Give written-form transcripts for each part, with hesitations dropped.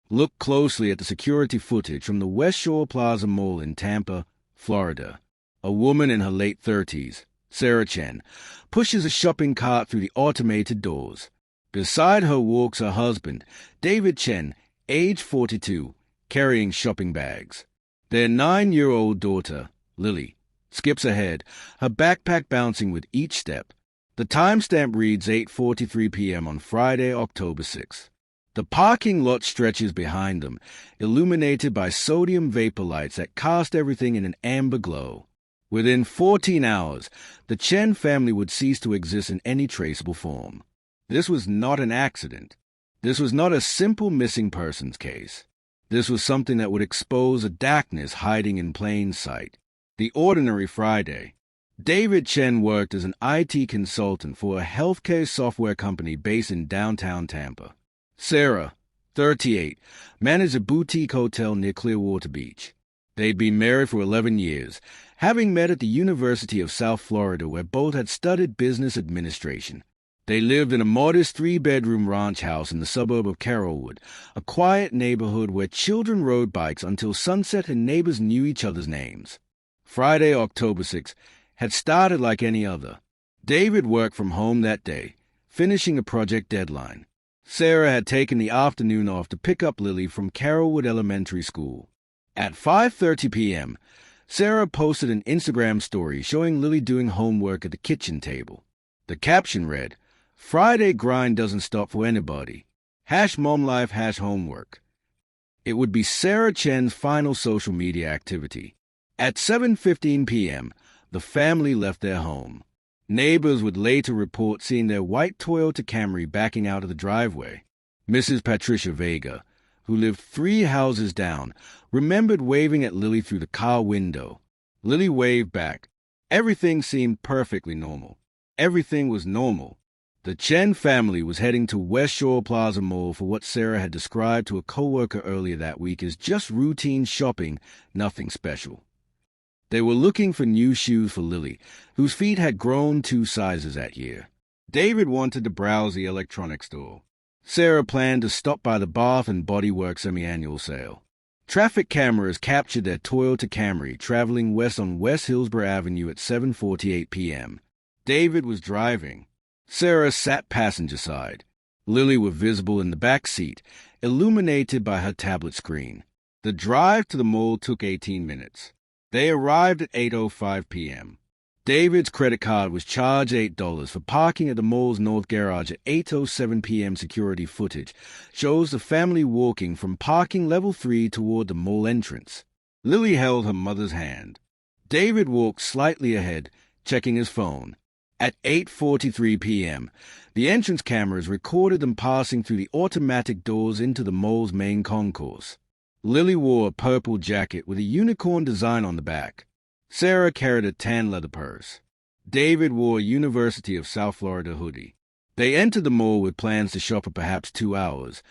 Look closely at the security footage from the West Shore Plaza Mall in Tampa, Florida. A woman in her late 30s, Sarah Chen, pushes a shopping cart through the automated doors. Beside her walks her husband, David Chen, age 42, carrying shopping bags. Their 9-year-old daughter, Lily, skips ahead, her backpack bouncing with each step. The timestamp reads 8:43 p.m. on Friday, October 6th. The parking lot stretches behind them, illuminated by sodium vapor lights that cast everything in an amber glow. Within 14 hours, the Chen family would cease to exist in any traceable form. This was not an accident. This was not a simple missing persons case. This was something that would expose a darkness hiding in plain sight. The ordinary Friday. David Chen worked as an IT consultant for a healthcare software company based in downtown Tampa. Sarah, 38, managed a boutique hotel near Clearwater Beach. They'd been married for 11 years, having met at the University of South Florida where both had studied business administration. They lived in a modest 3-bedroom ranch house in the suburb of Carrollwood, a quiet neighborhood where children rode bikes until sunset and neighbors knew each other's names. Friday, October 6th, had started like any other. David worked from home that day, finishing a project deadline. Sarah had taken the afternoon off to pick up Lily from Carrollwood Elementary School. At 5:30 p.m., Sarah posted an Instagram story showing Lily doing homework at the kitchen table. The caption read, "Friday grind doesn't stop for anybody. #momlife #homework." It would be Sarah Chen's final social media activity. At 7:15 p.m., the family left their home. Neighbors would later report seeing their white Toyota Camry backing out of the driveway. Mrs. Patricia Vega, who lived 3 houses down, remembered waving at Lily through the car window. Lily waved back. Everything seemed perfectly normal. Everything was normal. The Chen family was heading to West Shore Plaza Mall for what Sarah had described to a coworker earlier that week as just routine shopping, nothing special. They were looking for new shoes for Lily, whose feet had grown 2 sizes that year. David wanted to browse the electronics store. Sarah planned to stop by the Bath and Body Works semi-annual sale. Traffic cameras captured their Toyota Camry traveling west on West Hillsborough Avenue at 7:48 p.m. David was driving. Sarah sat passenger side. Lily was visible in the back seat, illuminated by her tablet screen. The drive to the mall took 18 minutes. They arrived at 8:05 p.m. David's credit card was charged $8 for parking at the mall's north garage at 8:07 p.m. Security footage shows the family walking from parking level 3 toward the mall entrance. Lily held her mother's hand. David walked slightly ahead, checking his phone. At 8:43 p.m., the entrance cameras recorded them passing through the automatic doors into the mall's main concourse. Lily wore a purple jacket with a unicorn design on the back. Sarah carried a tan leather purse. David wore a University of South Florida hoodie. They entered the mall with plans to shop for perhaps 2 hours,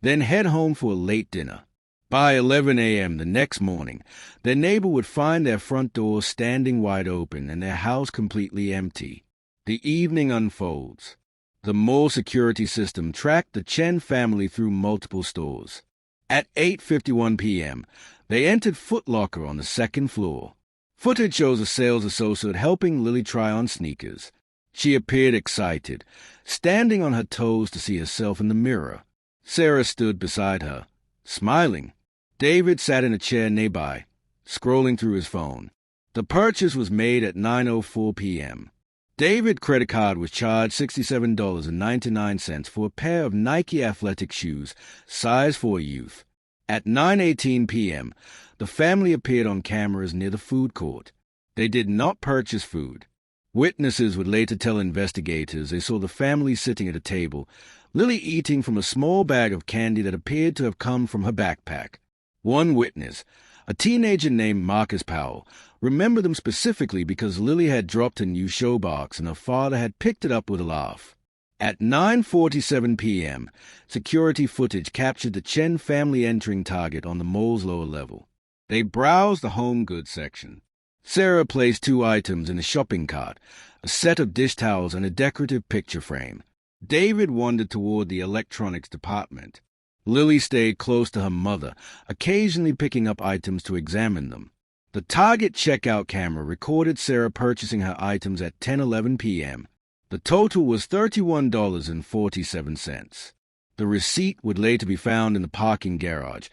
then head home for a late dinner. By 11 a.m. the next morning, their neighbor would find their front door standing wide open and their house completely empty. The evening unfolds. The mall security system tracked the Chen family through multiple stores. At 8:51 p.m., they entered Foot Locker on the 2nd floor. Footage shows a sales associate helping Lily try on sneakers. She appeared excited, standing on her toes to see herself in the mirror. Sarah stood beside her, smiling. David sat in a chair nearby, scrolling through his phone. The purchase was made at 9:04 p.m. David's credit card was charged $67.99 for a pair of Nike athletic shoes, size for a youth. At 9:18 p.m., the family appeared on cameras near the food court. They did not purchase food. Witnesses would later tell investigators they saw the family sitting at a table, Lily eating from a small bag of candy that appeared to have come from her backpack. One witness, a teenager named Marcus Powell, remembered them specifically because Lily had dropped a new showbox and her father had picked it up with a laugh. At 9:47 p.m., security footage captured the Chen family entering Target on the mall's lower level. They browsed the home goods section. Sarah placed 2 items in a shopping cart, a set of dish towels and a decorative picture frame. David wandered toward the electronics department. Lily stayed close to her mother, occasionally picking up items to examine them. The Target checkout camera recorded Sarah purchasing her items at 10:11 p.m. The total was $31.47. The receipt would later be found in the parking garage,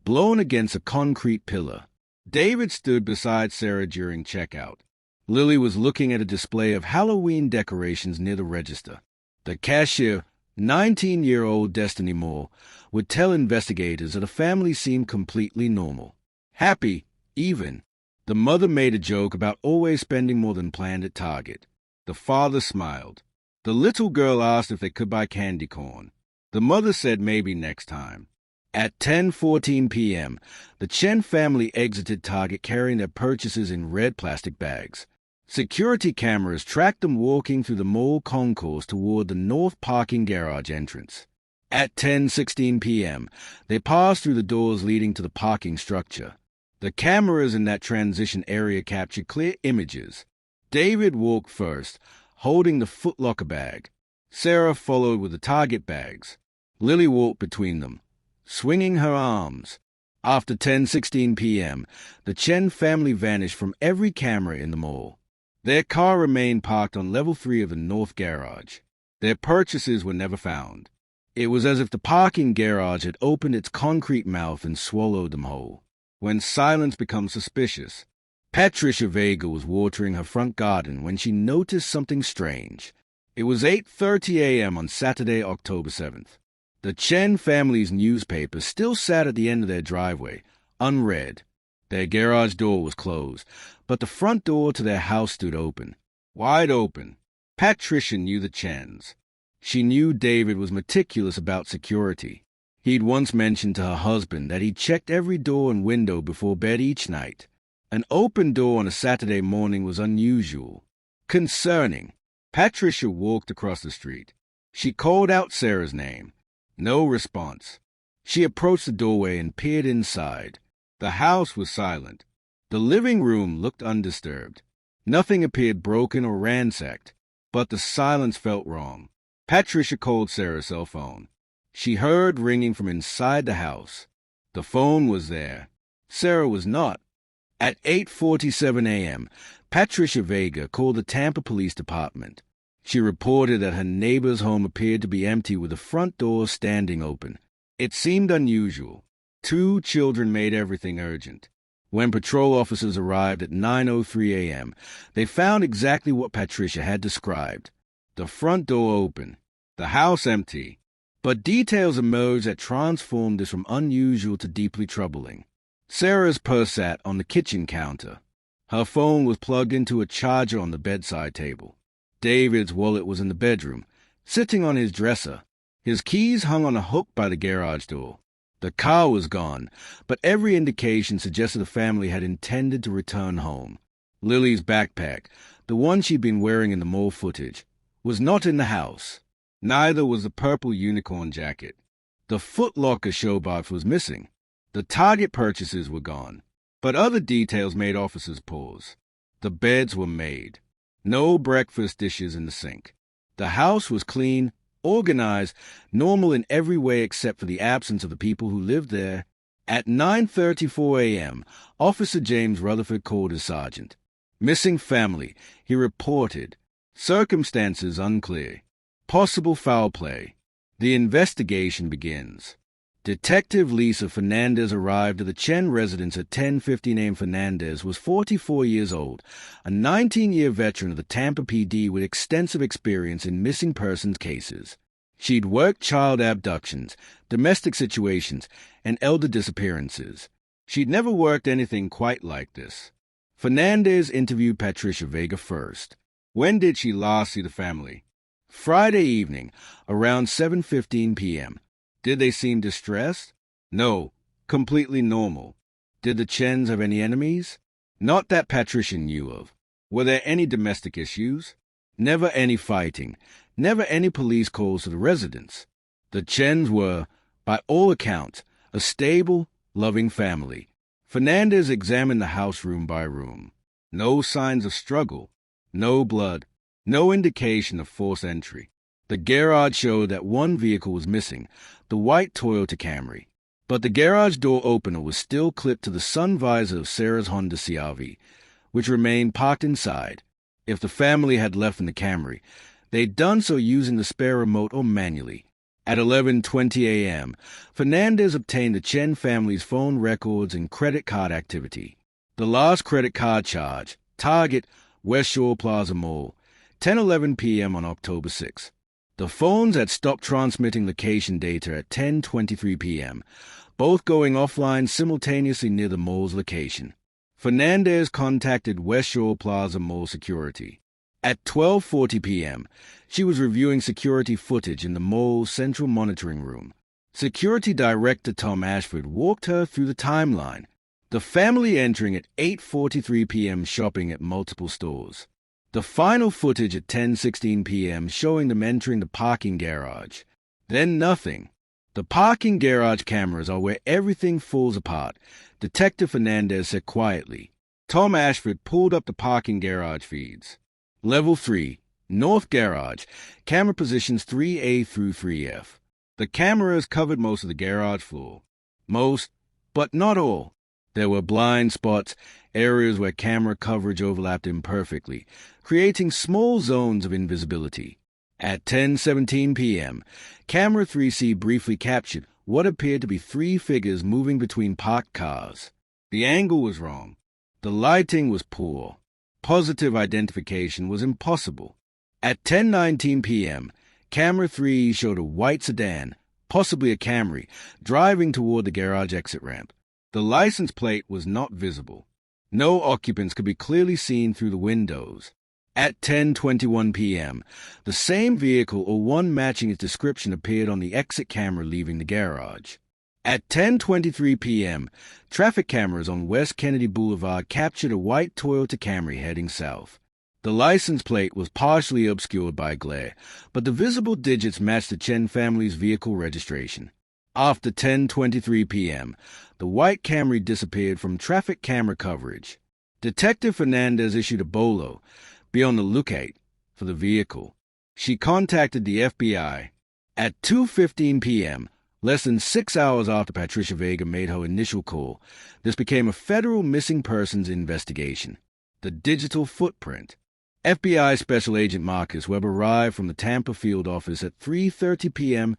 blown against a concrete pillar. David stood beside Sarah during checkout. Lily was looking at a display of Halloween decorations near the register. The cashier, 19-year-old Destiny Moore, would tell investigators that the family seemed completely normal. Happy, even. The mother made a joke about always spending more than planned at Target. The father smiled. The little girl asked if they could buy candy corn. The mother said maybe next time. At 10:14 p.m., the Chen family exited Target carrying their purchases in red plastic bags. Security cameras tracked them walking through the mall concourse toward the north parking garage entrance. At 10:16 p.m., they passed through the doors leading to the parking structure. The cameras in that transition area captured clear images. David walked first, holding the Foot Locker bag. Sarah followed with the Target bags. Lily walked between them, swinging her arms. After 10:16 p.m., the Chen family vanished from every camera in the mall. Their car remained parked on level 3 of the north garage. Their purchases were never found. It was as if the parking garage had opened its concrete mouth and swallowed them whole. When silence becomes suspicious, Patricia Vega was watering her front garden when she noticed something strange. It was 8:30 a.m. on Saturday, October 7th. The Chen family's newspaper still sat at the end of their driveway, unread. Their garage door was closed, but the front door to their house stood open, wide open. Patricia knew the Chens. She knew David was meticulous about security. He'd once mentioned to her husband that he checked every door and window before bed each night. An open door on a Saturday morning was unusual, concerning. Patricia walked across the street. She called out Sarah's name. No response. She approached the doorway and peered inside. The house was silent. The living room looked undisturbed. Nothing appeared broken or ransacked, but the silence felt wrong. Patricia called Sarah's cell phone. She heard ringing from inside the house. The phone was there. Sarah was not. At 8:47 a.m., Patricia Vega called the Tampa Police Department. She reported that her neighbor's home appeared to be empty with the front door standing open. It seemed unusual. 2 children made everything urgent. When patrol officers arrived at 9:03 a.m., they found exactly what Patricia had described. The front door open, the house empty. But details emerged that transformed this from unusual to deeply troubling. Sarah's purse sat on the kitchen counter. Her phone was plugged into a charger on the bedside table. David's wallet was in the bedroom, sitting on his dresser. His keys hung on a hook by the garage door. The car was gone, but every indication suggested the family had intended to return home. Lily's backpack, the one she'd been wearing in the mall footage, was not in the house. Neither was the purple unicorn jacket. The Foot Locker showbox was missing. The Target purchases were gone. But other details made officers pause. The beds were made. No breakfast dishes in the sink. The house was clean, organized, normal in every way except for the absence of the people who lived there. At 9:34 a.m., Officer James Rutherford called his sergeant. Missing family, he reported. Circumstances unclear. Possible foul play. The investigation begins. Detective Lisa Fernandez arrived at the Chen residence at 10:15 a.m. Fernandez was 44 years old, a 19-year veteran of the Tampa PD with extensive experience in missing persons cases. She'd worked child abductions, domestic situations, and elder disappearances. She'd never worked anything quite like this. Fernandez interviewed Patricia Vega first. When did she last see the family? Friday evening, around 7:15 p.m. Did they seem distressed? No, completely normal. Did the Chens have any enemies? Not that Patricia knew of. Were there any domestic issues? Never any fighting. Never any police calls to the residence. The Chens were, by all accounts, a stable, loving family. Fernandez examined the house room by room. No signs of struggle. No blood. No indication of forced entry. The garage showed that one vehicle was missing, the white Toyota Camry. But the garage door opener was still clipped to the sun visor of Sarah's Honda CR-V, which remained parked inside. If the family had left in the Camry, they'd done so using the spare remote or manually. At 11:20 a.m., Fernandez obtained the Chen family's phone records and credit card activity. The last credit card charge, Target, West Shore Plaza Mall, 10:11 p.m. on October 6. The phones had stopped transmitting location data at 10:23 p.m., both going offline simultaneously near the mall's location. Fernandez contacted West Shore Plaza Mall security. At 12:40 p.m., she was reviewing security footage in the mall's central monitoring room. Security Director Tom Ashford walked her through the timeline, the family entering at 8:43 p.m. shopping at multiple stores. The final footage at 10:16 p.m. showing them entering the parking garage. Then nothing. The parking garage cameras are where everything falls apart, Detective Fernandez said quietly. Tom Ashford pulled up the parking garage feeds. Level 3, North Garage, camera positions 3A through 3F. The cameras covered most of the garage floor. Most, but not all. There were blind spots, areas where camera coverage overlapped imperfectly, creating small zones of invisibility. At 10:17 p.m., Camera 3C briefly captured what appeared to be three figures moving between parked cars. The angle was wrong. The lighting was poor. Positive identification was impossible. At 10:19 p.m., Camera 3 showed a white sedan, possibly a Camry, driving toward the garage exit ramp. The license plate was not visible. No occupants could be clearly seen through the windows. At 10:21 p.m., the same vehicle or one matching its description appeared on the exit camera leaving the garage. At 10:23 p.m., traffic cameras on West Kennedy Boulevard captured a white Toyota Camry heading south. The license plate was partially obscured by glare, but the visible digits matched the Chen family's vehicle registration. After 10:23 p.m., the white Camry disappeared from traffic camera coverage. Detective Fernandez issued a bolo, be on the lookout for the vehicle. She contacted the FBI. At 2:15 p.m., less than 6 hours after Patricia Vega made her initial call, this became a federal missing persons investigation. The digital footprint. FBI Special Agent Marcus Webb arrived from the Tampa field office at 3:30 p.m.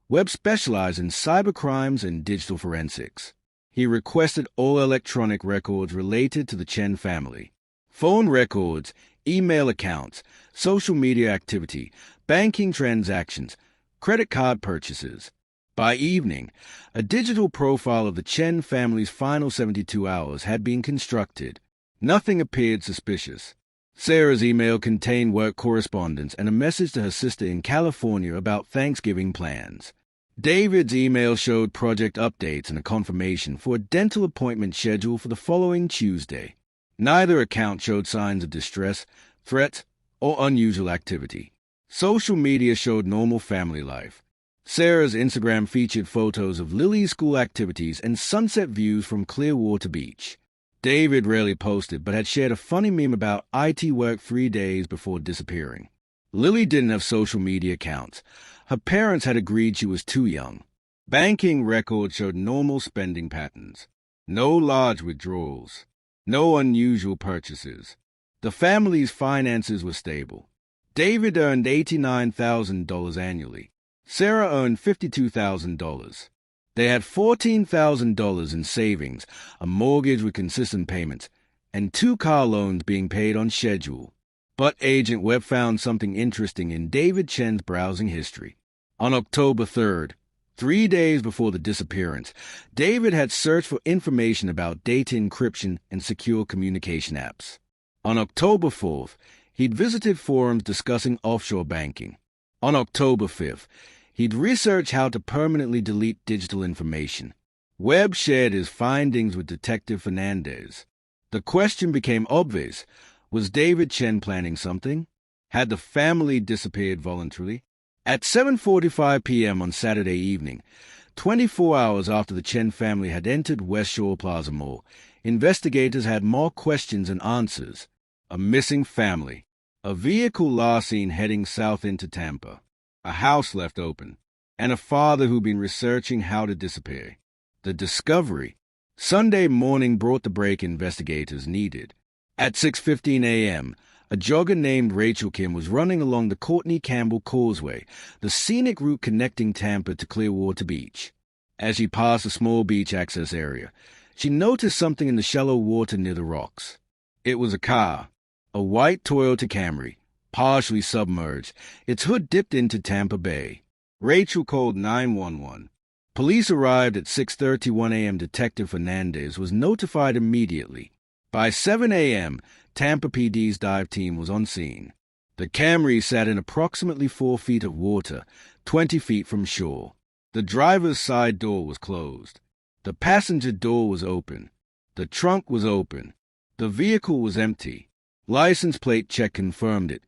Webb specialized in cybercrimes and digital forensics. He requested all electronic records related to the Chen family. Phone records, email accounts, social media activity, banking transactions, credit card purchases. By evening, a digital profile of the Chen family's final 72 hours had been constructed. Nothing appeared suspicious. Sarah's email contained work correspondence and a message to her sister in California about Thanksgiving plans. David's email showed project updates and a confirmation for a dental appointment scheduled for the following Tuesday. Neither account showed signs of distress, threats, or unusual activity. Social media showed normal family life. Sarah's Instagram featured photos of Lily's school activities and sunset views from Clearwater Beach. David rarely posted, but had shared a funny meme about IT work 3 days before disappearing. Lily didn't have social media accounts. Her parents had agreed she was too young. Banking records showed normal spending patterns. No large withdrawals. No unusual purchases. The family's finances were stable. David earned $89,000 annually. Sarah earned $52,000. They had $14,000 in savings, a mortgage with consistent payments, and 2 car loans being paid on schedule. But Agent Webb found something interesting in David Chen's browsing history. On October 3rd, 3 days before the disappearance, David had searched for information about data encryption and secure communication apps. On October 4th, he'd visited forums discussing offshore banking. On October 5th, he'd researched how to permanently delete digital information. Webb shared his findings with Detective Fernandez. The question became obvious. Was David Chen planning something? Had the family disappeared voluntarily? At 7:45 p.m. on Saturday evening, 24 hours after the Chen family had entered West Shore Plaza Mall, investigators had more questions than answers. A missing family. A vehicle last seen heading south into Tampa. a house left open, and a father who'd been researching how to disappear. The discovery Sunday morning brought the break investigators needed. At 6:15 a.m., a jogger named Rachel Kim was running along the Courtney Campbell Causeway, the scenic route connecting Tampa to Clearwater Beach. As she passed a small beach access area, she noticed something in the shallow water near the rocks. It was a car, a white Toyota Camry, partially submerged, its hood dipped into Tampa Bay. Rachel called 911. Police arrived at 6:31 a.m. Detective Fernandez was notified immediately. By 7 a.m., Tampa PD's dive team was on scene. The Camry sat in approximately 4 feet of water, 20 feet from shore. The driver's side door was closed. The passenger door was open. The trunk was open. The vehicle was empty. License plate check confirmed it.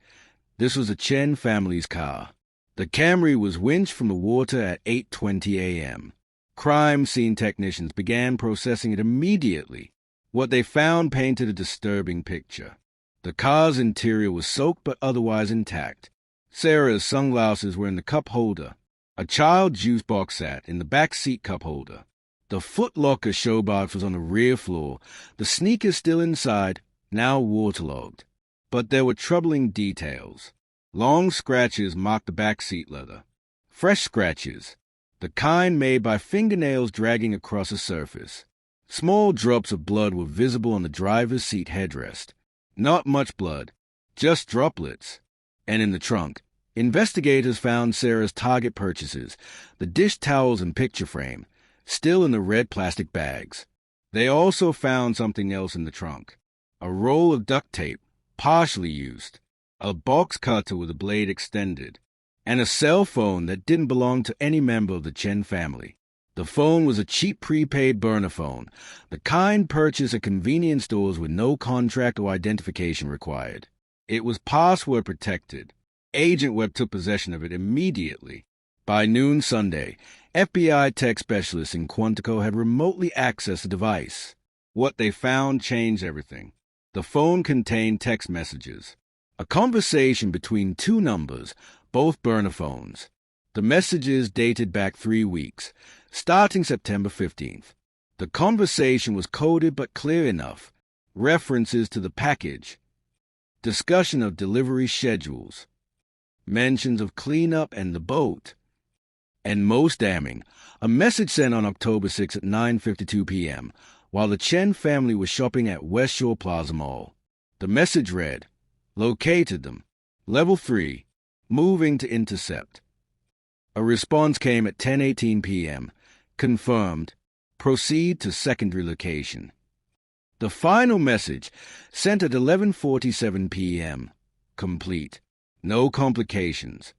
This was a Chen family's car. The Camry was winched from the water at 8:20 a.m. Crime scene technicians began processing it immediately. What they found painted a disturbing picture. The car's interior was soaked but otherwise intact. Sarah's sunglasses were in the cup holder. A child juice box sat in the back seat cup holder. The Foot Locker show box was on the rear floor, the sneakers still inside, now waterlogged. But there were troubling details. Long scratches marked the back seat leather. Fresh scratches, the kind made by fingernails dragging across a surface. Small drops of blood were visible on the driver's seat headrest. Not much blood, just droplets. And in the trunk, investigators found Sarah's Target purchases, the dish towels and picture frame, still in the red plastic bags. They also found something else in the trunk. A roll of duct tape, partially used, a box cutter with the blade extended, and a cell phone that didn't belong to any member of the Chen family. The phone was a cheap prepaid burner phone, the kind purchased at convenience stores with no contract or identification required. It was password protected. Agent Webb took possession of it immediately. By noon Sunday, FBI tech specialists in Quantico had remotely accessed the device. What they found changed everything. The phone contained text messages. A conversation between 2 numbers, both burner phones. The messages dated back 3 weeks, starting September 15th. The conversation was coded but clear enough. References to the package. Discussion of delivery schedules. Mentions of cleanup and the boat. And most damning, a message sent on October 6 at 9:52 p.m. while the Chen family was shopping at West Shore Plaza Mall. The message read, "Located them. Level 3. Moving to intercept." A response came at 10:18 p.m. Confirmed. Proceed to secondary location. The final message, sent at 11:47 p.m. Complete. No complications.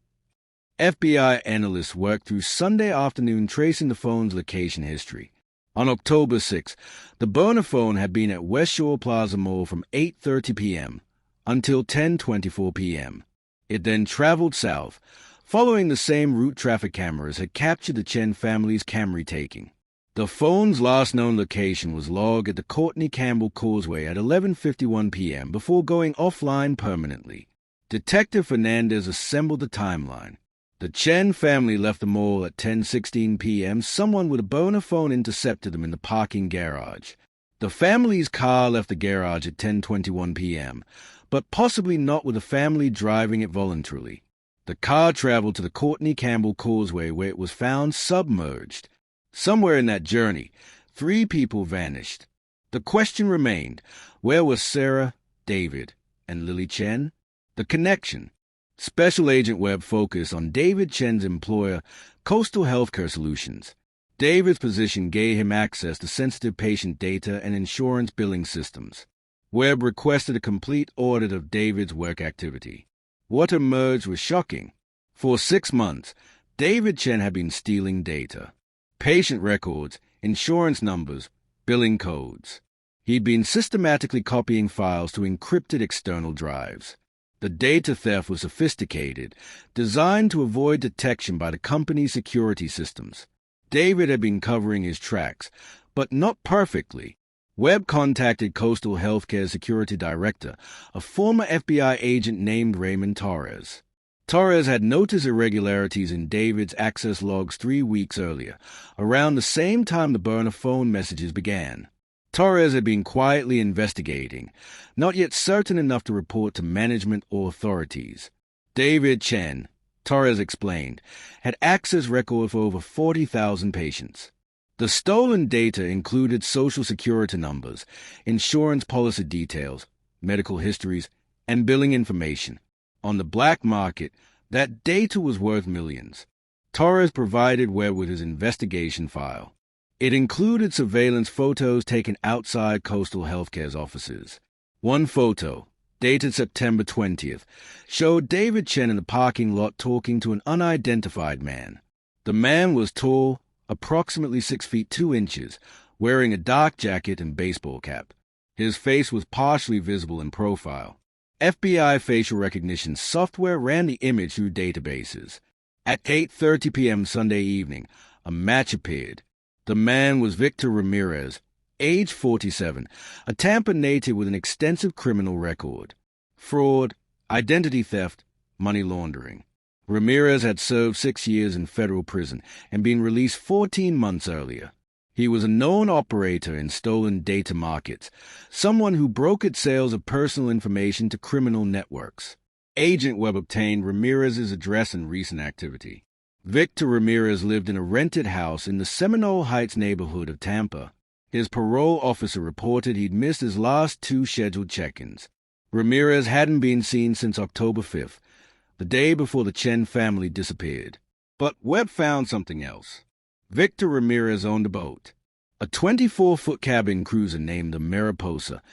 FBI analysts worked through Sunday afternoon tracing the phone's location history. On October 6, the burner phone had been at West Shore Plaza Mall from 8:30 p.m. until 10:24 p.m. It then traveled south, following the same route traffic cameras had captured the Chen family's Camry taking. The phone's last known location was logged at the Courtney Campbell Causeway at 11:51 p.m. before going offline permanently. Detective Fernandez assembled the timeline. The Chen family left the mall at 10:16 p.m. Someone with a burner phone intercepted them in the parking garage. The family's car left the garage at 10:21 p.m., but possibly not with the family driving it voluntarily. The car traveled to the Courtney Campbell Causeway where it was found submerged. Somewhere in that journey, 3 people vanished. The question remained, where were Sarah, David, and Lily Chen? The connection. Special Agent Webb focused on David Chen's employer, Coastal Healthcare Solutions. David's position gave him access to sensitive patient data and insurance billing systems. Webb requested a complete audit of David's work activity. What emerged was shocking. For 6 months, David Chen had been stealing data. Patient records, insurance numbers, billing codes. He'd been systematically copying files to encrypted external drives. The data theft was sophisticated, designed to avoid detection by the company's security systems. David had been covering his tracks, but not perfectly. Webb contacted Coastal Healthcare Security Director, a former FBI agent named Raymond Torres. Torres had noticed irregularities in David's access logs 3 weeks earlier, around the same time the burner phone messages began. Torres had been quietly investigating, not yet certain enough to report to management or authorities. David Chen, Torres explained, had access records for over 40,000 patients. The stolen data included Social Security numbers, insurance policy details, medical histories, and billing information. On the black market, that data was worth millions. Torres provided Webb with his investigation file. It included surveillance photos taken outside Coastal Healthcare's offices. One photo, dated September 20th, showed David Chen in the parking lot talking to an unidentified man. The man was tall, approximately 6 feet 2 inches, wearing a dark jacket and baseball cap. His face was partially visible in profile. FBI facial recognition software ran the image through databases. At 8:30 p.m. Sunday evening, a match appeared. The man was Victor Ramirez, age 47, a Tampa native with an extensive criminal record: fraud, identity theft, money laundering. Ramirez had served 6 years in federal prison and been released 14 months earlier. He was a known operator in stolen data markets, someone who brokered sales of personal information to criminal networks. Agent Webb obtained Ramirez's address and recent activity. Victor Ramirez lived in a rented house in the Seminole Heights neighborhood of Tampa. His parole officer reported he'd missed his last 2 scheduled check-ins. Ramirez hadn't been seen since October 5th, the day before the Chen family disappeared. But Webb found something else. Victor Ramirez owned a boat. A 24-foot cabin cruiser named the Mariposa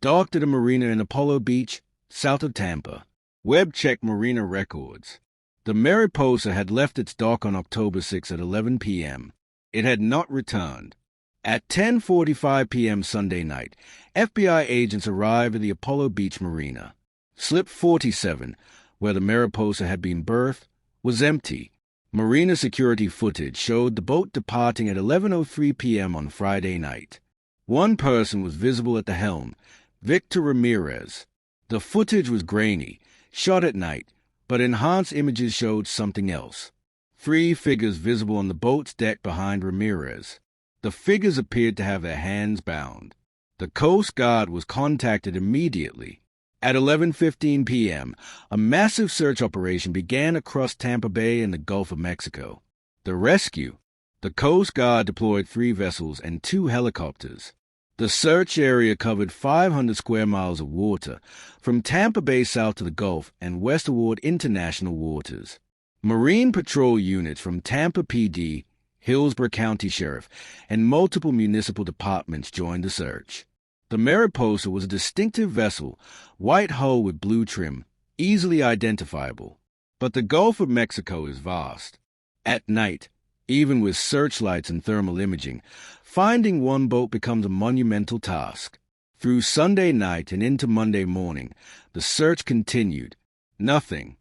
docked at a marina in Apollo Beach, south of Tampa. Webb checked marina records. The Mariposa had left its dock on October 6 at 11 p.m. It had not returned. At 10:45 p.m. Sunday night, FBI agents arrived at the Apollo Beach Marina. Slip 47, where the Mariposa had been berthed, was empty. Marina security footage showed the boat departing at 11:03 p.m. on Friday night. One person was visible at the helm, Victor Ramirez. The footage was grainy, shot at night, but enhanced images showed something else. 3 figures visible on the boat's deck behind Ramirez. The figures appeared to have their hands bound. The Coast Guard was contacted immediately. At 11:15 p.m., a massive search operation began across Tampa Bay and the Gulf of Mexico. The rescue: the Coast Guard deployed 3 vessels and 2 helicopters. The search area covered 500 square miles of water, from Tampa Bay south to the Gulf and west toward international waters. Marine patrol units from Tampa PD, Hillsborough County Sheriff, and multiple municipal departments joined the search. The Mariposa was a distinctive vessel, white hull with blue trim, easily identifiable. But the Gulf of Mexico is vast. At night, even with searchlights and thermal imaging, finding one boat becomes a monumental task. Through Sunday night and into Monday morning, the search continued. Nothing.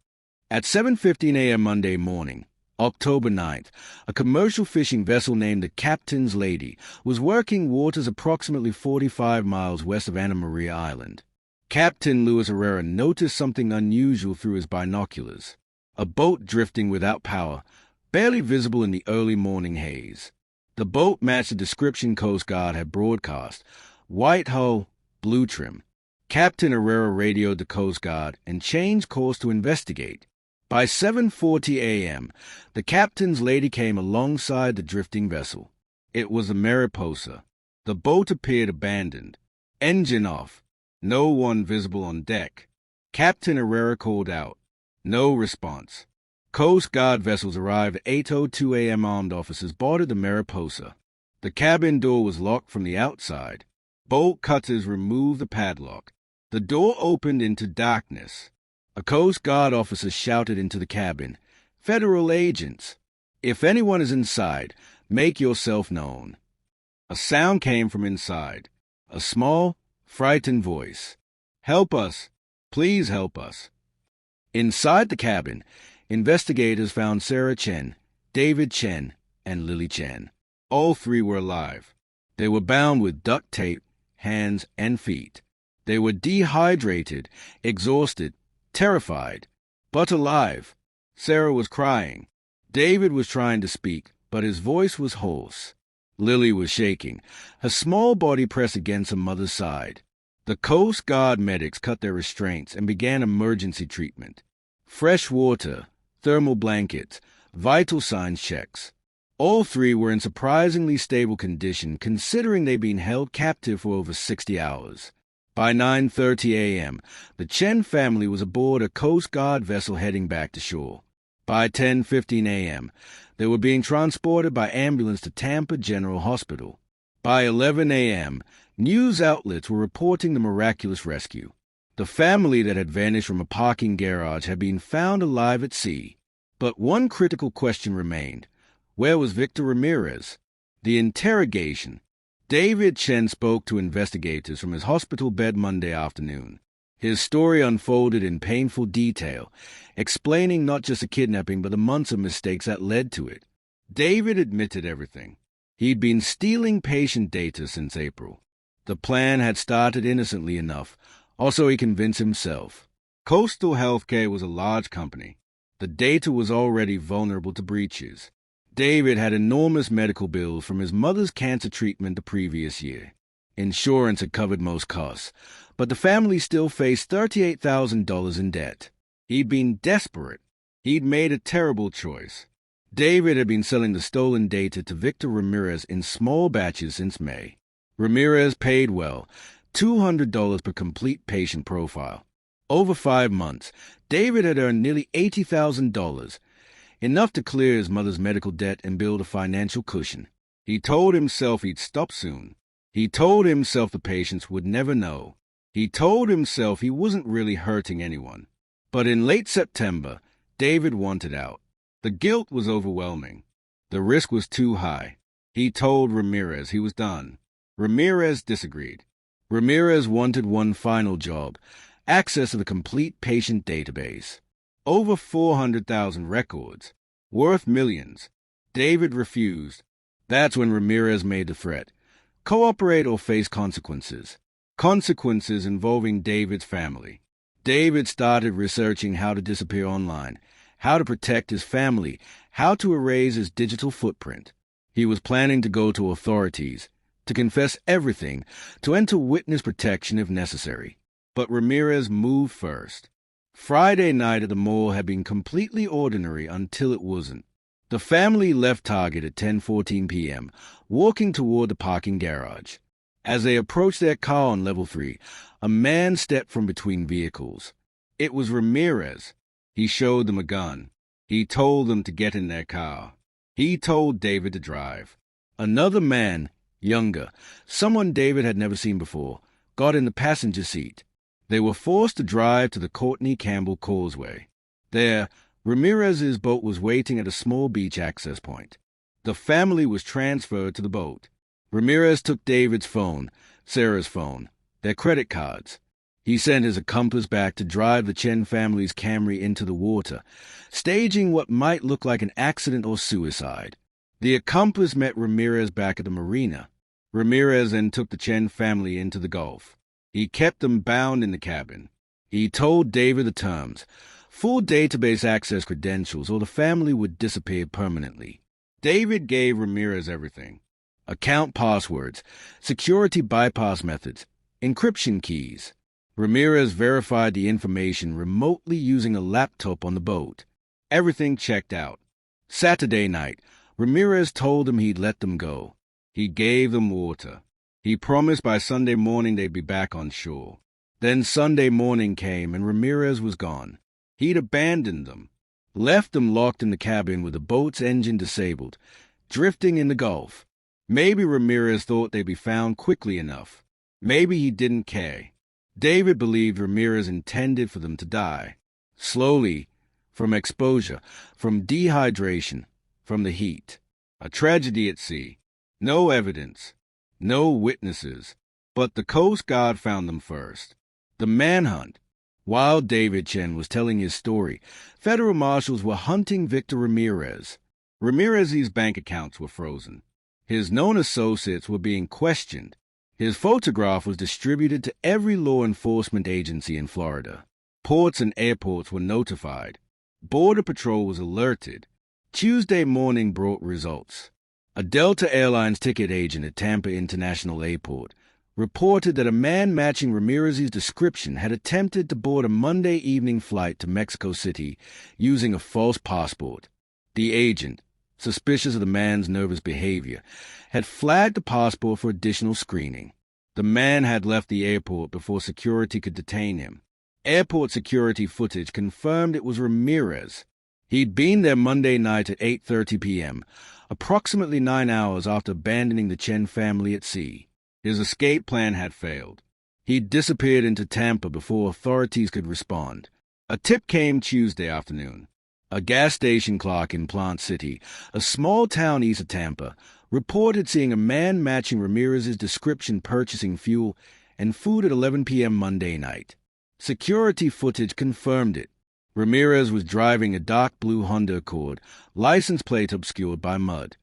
At 7:15 a.m. Monday morning, October 9th, a commercial fishing vessel named the Captain's Lady was working waters approximately 45 miles west of Anna Maria Island. Captain Luis Herrera noticed something unusual through his binoculars: a boat drifting without power, barely visible in the early morning haze. The boat matched the description Coast Guard had broadcast: white hull, blue trim. Captain Herrera radioed the Coast Guard and changed course to investigate. By 7:40 a.m., the Captain's Lady came alongside the drifting vessel. It was the Mariposa. The boat appeared abandoned. Engine off. No one visible on deck. Captain Herrera called out. No response. Coast Guard vessels arrived at 8:02 a.m. Armed officers boarded the Mariposa. The cabin door was locked from the outside. Bolt cutters removed the padlock. The door opened into darkness. A Coast Guard officer shouted into the cabin, "Federal agents! If anyone is inside, make yourself known." A sound came from inside. A small, frightened voice. "Help us! Please help us!" Inside the cabin, investigators found Sarah Chen, David Chen, and Lily Chen. All 3 were alive. They were bound with duct tape, hands and feet. They were dehydrated, exhausted, terrified, but alive. Sarah was crying. David was trying to speak, but his voice was hoarse. Lily was shaking, her small body pressed against her mother's side. The Coast Guard medics cut their restraints and began emergency treatment. Fresh water, thermal blankets, vital signs checks. All three were in surprisingly stable condition considering they'd been held captive for over 60 hours. By 9:30 a.m., the Chen family was aboard a Coast Guard vessel heading back to shore. By 10:15 a.m., they were being transported by ambulance to Tampa General Hospital. By 11 a.m., news outlets were reporting the miraculous rescue. The family that had vanished from a parking garage had been found alive at sea. But one critical question remained. Where was Victor Ramirez? The interrogation. David Chen spoke to investigators from his hospital bed Monday afternoon. His story unfolded in painful detail, explaining not just a kidnapping but the months of mistakes that led to it. David admitted everything. He'd been stealing patient data since April. The plan had started innocently enough, also he convinced himself. Coastal Healthcare was a large company. The data was already vulnerable to breaches. David had enormous medical bills from his mother's cancer treatment the previous year. Insurance had covered most costs, but the family still faced $38,000 in debt. He'd been desperate. He'd made a terrible choice. David had been selling the stolen data to Victor Ramirez in small batches since May. Ramirez paid well, $200 per complete patient profile. Over 5 months, David had earned nearly $80,000, enough to clear his mother's medical debt and build a financial cushion. He told himself he'd stop soon. He told himself the patients would never know. He told himself he wasn't really hurting anyone. But in late September, David wanted out. The guilt was overwhelming. The risk was too high. He told Ramirez he was done. Ramirez disagreed. Ramirez wanted one final job, access to the complete patient database. Over 400,000 records, worth millions. David refused. That's when Ramirez made the threat. Cooperate or face consequences. Consequences involving David's family. David started researching how to disappear online, how to protect his family, how to erase his digital footprint. He was planning to go to authorities, to confess everything, to enter witness protection if necessary. But Ramirez moved first. Friday night at the mall had been completely ordinary until it wasn't. The family left Target at 10:14 p.m., walking toward the parking garage. As they approached their car on level 3, a man stepped from between vehicles. It was Ramirez. He showed them a gun. He told them to get in their car. He told David to drive. Another man, younger, someone David had never seen before, got in the passenger seat. They were forced to drive to the Courtney Campbell Causeway. There, Ramirez's boat was waiting at a small beach access point. The family was transferred to the boat. Ramirez took David's phone, Sarah's phone, their credit cards. He sent his accomplice back to drive the Chen family's Camry into the water, staging what might look like an accident or suicide. The accomplice met Ramirez back at the marina. Ramirez then took the Chen family into the Gulf. He kept them bound in the cabin. He told David the terms, full database access credentials, or the family would disappear permanently. David gave Ramirez everything. Account passwords, security bypass methods, encryption keys. Ramirez verified the information remotely using a laptop on the boat. Everything checked out. Saturday night, Ramirez told them he'd let them go. He gave them water. He promised by Sunday morning they'd be back on shore. Then Sunday morning came and Ramirez was gone. He'd abandoned them, left them locked in the cabin with the boat's engine disabled, drifting in the Gulf. Maybe Ramirez thought they'd be found quickly enough. Maybe he didn't care. David believed Ramirez intended for them to die. Slowly, from exposure, from dehydration, from the heat. A tragedy at sea. No evidence. No witnesses. But the Coast Guard found them first. The manhunt. While David Chen was telling his story, federal marshals were hunting Victor Ramirez. Ramirez's bank accounts were frozen. His known associates were being questioned. His photograph was distributed to every law enforcement agency in Florida. Ports and airports were notified. Border Patrol was alerted. Tuesday morning brought results. A Delta Airlines ticket agent at Tampa International Airport reported that a man matching Ramirez's description had attempted to board a Monday evening flight to Mexico City using a false passport. The agent, suspicious of the man's nervous behavior, had flagged the passport for additional screening. The man had left the airport before security could detain him. Airport security footage confirmed it was Ramirez. He'd been there Monday night at 8:30 p.m., approximately 9 hours after abandoning the Chen family at sea. His escape plan had failed. He'd disappeared into Tampa before authorities could respond. A tip came Tuesday afternoon. A gas station clerk in Plant City, a small town east of Tampa, reported seeing a man matching Ramirez's description purchasing fuel and food at 11 p.m. Monday night. Security footage confirmed it. Ramirez was driving a dark blue Honda Accord, license plate obscured by mud.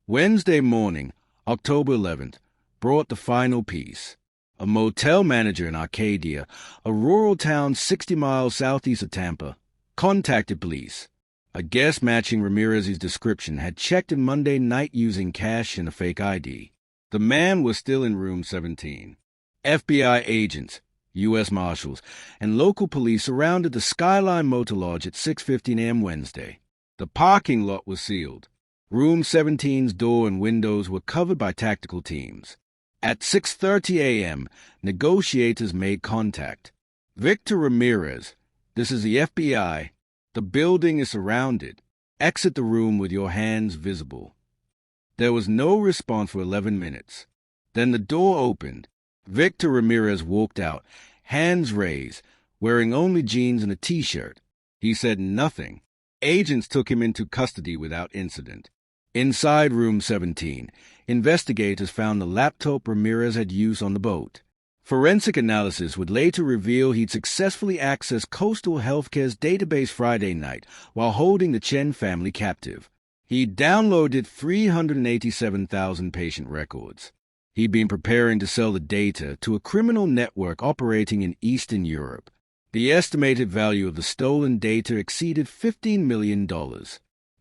Wednesday morning, October 11th, brought the final piece. A motel manager in Arcadia, a rural town 60 miles southeast of Tampa, contacted police. A guest matching Ramirez's description had checked in Monday night using cash and a fake ID. The man was still in room 17. FBI agents, U.S. Marshals, and local police surrounded the Skyline Motor Lodge at 6:15 a.m. Wednesday. The parking lot was sealed. Room 17's door and windows were covered by tactical teams. At 6:30 a.m., negotiators made contact. Victor Ramirez, this is the FBI. The building is surrounded. Exit the room with your hands visible. There was no response for 11 minutes. Then the door opened. Victor Ramirez walked out, hands raised, wearing only jeans and a T-shirt. He said nothing. Agents took him into custody without incident. Inside room 17, investigators found the laptop Ramirez had used on the boat. Forensic analysis would later reveal he'd successfully accessed Coastal Healthcare's database Friday night while holding the Chen family captive. He'd downloaded 387,000 patient records. He'd been preparing to sell the data to a criminal network operating in Eastern Europe. The estimated value of the stolen data exceeded $15 million.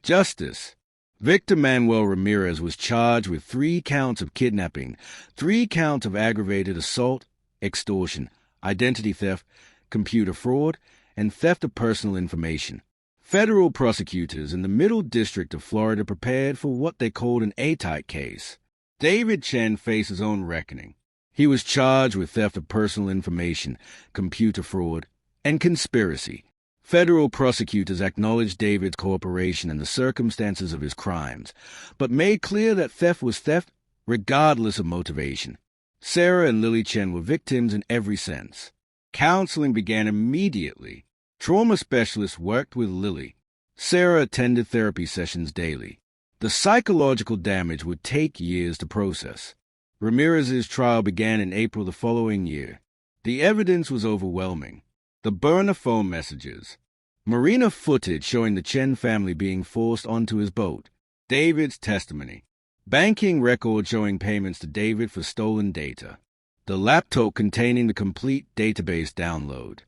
Justice. Victor Manuel Ramirez was charged with 3 counts of kidnapping, 3 counts of aggravated assault, extortion, identity theft, computer fraud, and theft of personal information. Federal prosecutors in the Middle District of Florida prepared for what they called an A-type case. David Chen faced his own reckoning. He was charged with theft of personal information, computer fraud, and conspiracy. Federal prosecutors acknowledged David's cooperation and the circumstances of his crimes, but made clear that theft was theft regardless of motivation. Sarah and Lily Chen were victims in every sense. Counseling began immediately. Trauma specialists worked with Lily. Sarah attended therapy sessions daily. The psychological damage would take years to process. Ramirez's trial began in April the following year. The evidence was overwhelming. The burner phone messages. Marina footage showing the Chen family being forced onto his boat. David's testimony. Banking records showing payments to David for stolen data. The laptop containing the complete database download.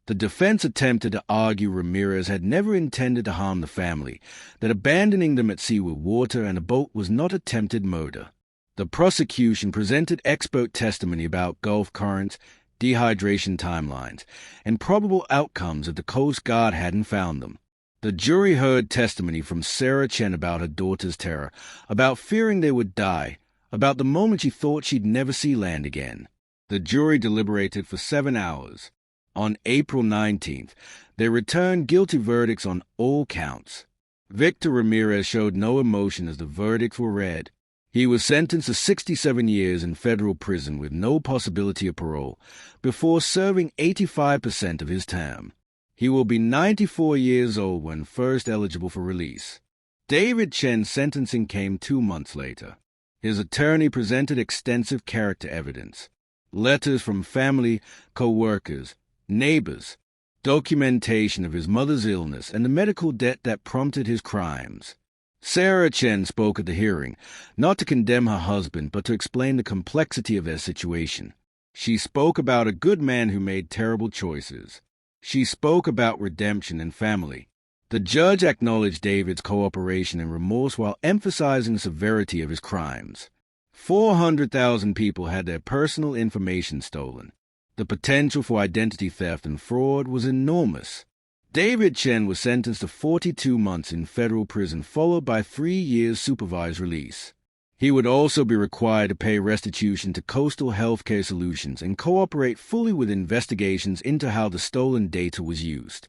The defense attempted to argue Ramirez had never intended to harm the family, that abandoning them at sea with water and a boat was not attempted murder. The prosecution presented expert testimony about Gulf currents, dehydration timelines, and probable outcomes if the Coast Guard hadn't found them. The jury heard testimony from Sarah Chen about her daughter's terror, about fearing they would die, about the moment she thought she'd never see land again. The jury deliberated for 7 hours. On April 19th, they returned guilty verdicts on all counts. Victor Ramirez showed no emotion as the verdicts were read. He was sentenced to 67 years in federal prison with no possibility of parole, before serving 85% of his term. He will be 94 years old when first eligible for release. David Chen's sentencing came 2 months later. His attorney presented extensive character evidence. Letters from family, co-workers, neighbors, documentation of his mother's illness and the medical debt that prompted his crimes. Sarah Chen spoke at the hearing, not to condemn her husband, but to explain the complexity of their situation. She spoke about a good man who made terrible choices. She spoke about redemption and family. The judge acknowledged David's cooperation and remorse while emphasizing the severity of his crimes. 400,000 people had their personal information stolen. The potential for identity theft and fraud was enormous. David Chen was sentenced to 42 months in federal prison, followed by 3 years supervised release. He would also be required to pay restitution to Coastal Healthcare Solutions and cooperate fully with investigations into how the stolen data was used.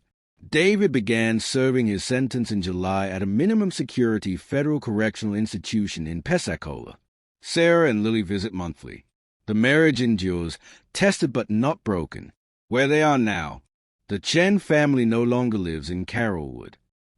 David began serving his sentence in July at a minimum security federal correctional institution in Pensacola. Sarah and Lily visit monthly. The marriage endures, tested but not broken. Where they are now, the Chen family no longer lives in Carrollwood.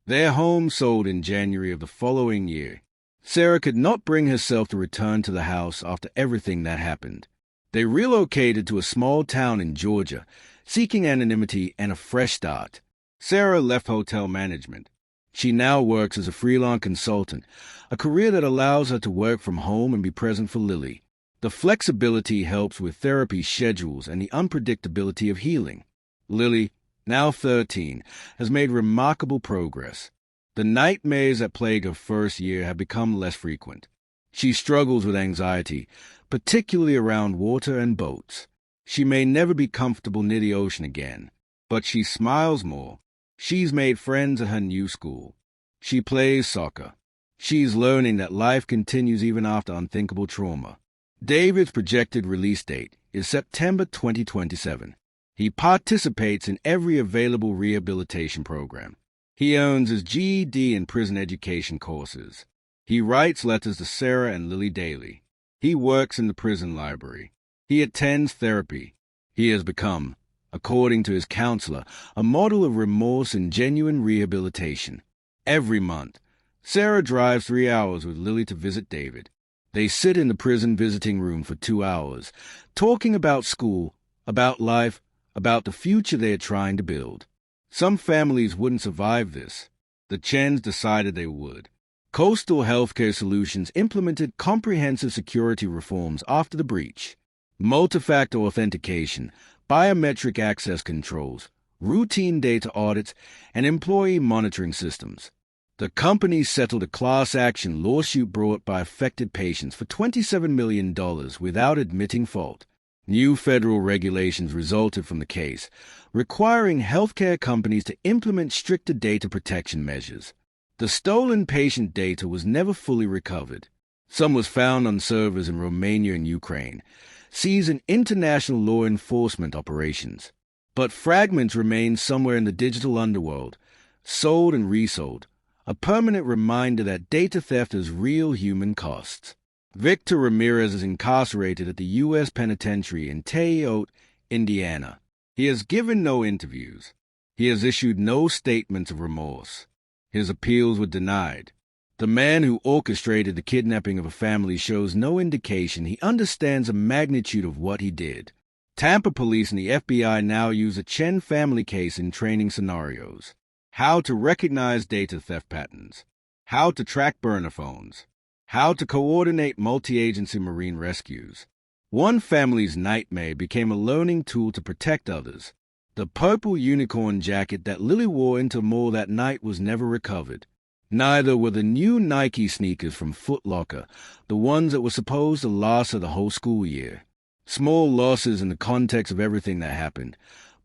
Their home sold in January of the following year. Sarah could not bring herself to return to the house after everything that happened. They relocated to a small town in Georgia, seeking anonymity and a fresh start. Sarah left hotel management. She now works as a freelance consultant, a career that allows her to work from home and be present for Lily. The flexibility helps with therapy schedules and the unpredictability of healing. Lily, now 13, has made remarkable progress. The nightmares that plague her first year have become less frequent. She struggles with anxiety, particularly around water and boats. She may never be comfortable near the ocean again, but she smiles more. She's made friends at her new school. She plays soccer. She's learning that life continues even after unthinkable trauma. David's projected release date is September 2027. He participates in every available rehabilitation program. He earns his GED in prison education courses. He writes letters to Sarah and Lily daily. He works in the prison library. He attends therapy. He has become, according to his counselor, a model of remorse and genuine rehabilitation. Every month, Sarah drives 3 hours with Lily to visit David. They sit in the prison visiting room for 2 hours, talking about school, about life, about the future they are trying to build. Some families wouldn't survive this. The Chens decided they would. Coastal Healthcare Solutions implemented comprehensive security reforms after the breach. Multi-factor authentication, biometric access controls, routine data audits, and employee monitoring systems. The company settled a class action lawsuit brought by affected patients for $27 million without admitting fault. New federal regulations resulted from the case, requiring healthcare companies to implement stricter data protection measures. The stolen patient data was never fully recovered. Some was found on servers in Romania and Ukraine, seized in international law enforcement operations. But fragments remain somewhere in the digital underworld, sold and resold, a permanent reminder that data theft has real human costs. Victor Ramirez is incarcerated at the U.S. Penitentiary in Teote, Indiana. He has given no interviews. He has issued no statements of remorse. His appeals were denied. The man who orchestrated the kidnapping of a family shows no indication he understands the magnitude of what he did. Tampa police and the FBI now use a Chen family case in training scenarios. How to recognize data theft patterns. How to track burner phones. How to coordinate multi-agency marine rescues. One family's nightmare became a learning tool to protect others. The purple unicorn jacket that Lily wore into the mall that night was never recovered. Neither were the new Nike sneakers from Foot Locker, the ones that were supposed to last her the whole school year. Small losses in the context of everything that happened,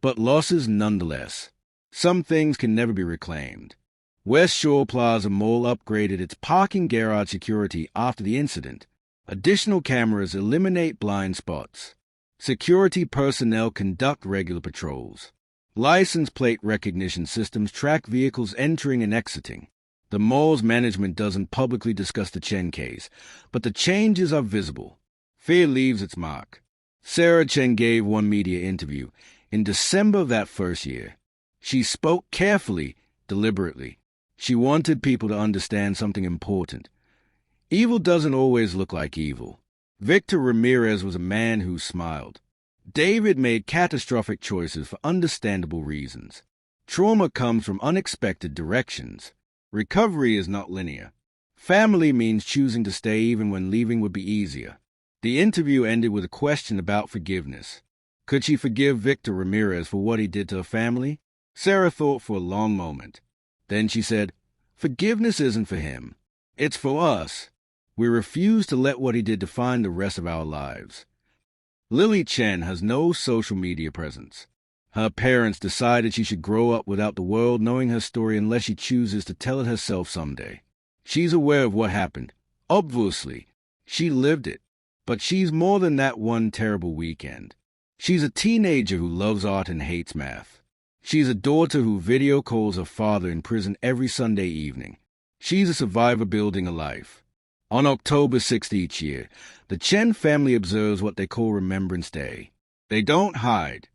but losses nonetheless. Some things can never be reclaimed. West Shore Plaza Mall upgraded its parking garage security after the incident. Additional cameras eliminate blind spots. Security personnel conduct regular patrols. License plate recognition systems track vehicles entering and exiting. The mall's management doesn't publicly discuss the Chen case, but the changes are visible. Fear leaves its mark. Sarah Chen gave one media interview in December of that first year. She spoke carefully, deliberately. She wanted people to understand something important. Evil doesn't always look like evil. Victor Ramirez was a man who smiled. David made catastrophic choices for understandable reasons. Trauma comes from unexpected directions. Recovery is not linear. Family means choosing to stay even when leaving would be easier. The interview ended with a question about forgiveness. Could she forgive Victor Ramirez for what he did to her family? Sarah thought for a long moment. Then she said, "Forgiveness isn't for him. It's for us. We refuse to let what he did define the rest of our lives." Lily Chen has no social media presence. Her parents decided she should grow up without the world knowing her story unless she chooses to tell it herself someday. She's aware of what happened. Obviously, she lived it. But she's more than that one terrible weekend. She's a teenager who loves art and hates math. She's a daughter who video calls her father in prison every Sunday evening. She's a survivor building a life. On October 6th each year, the Chen family observes what they call Remembrance Day. They don't hide.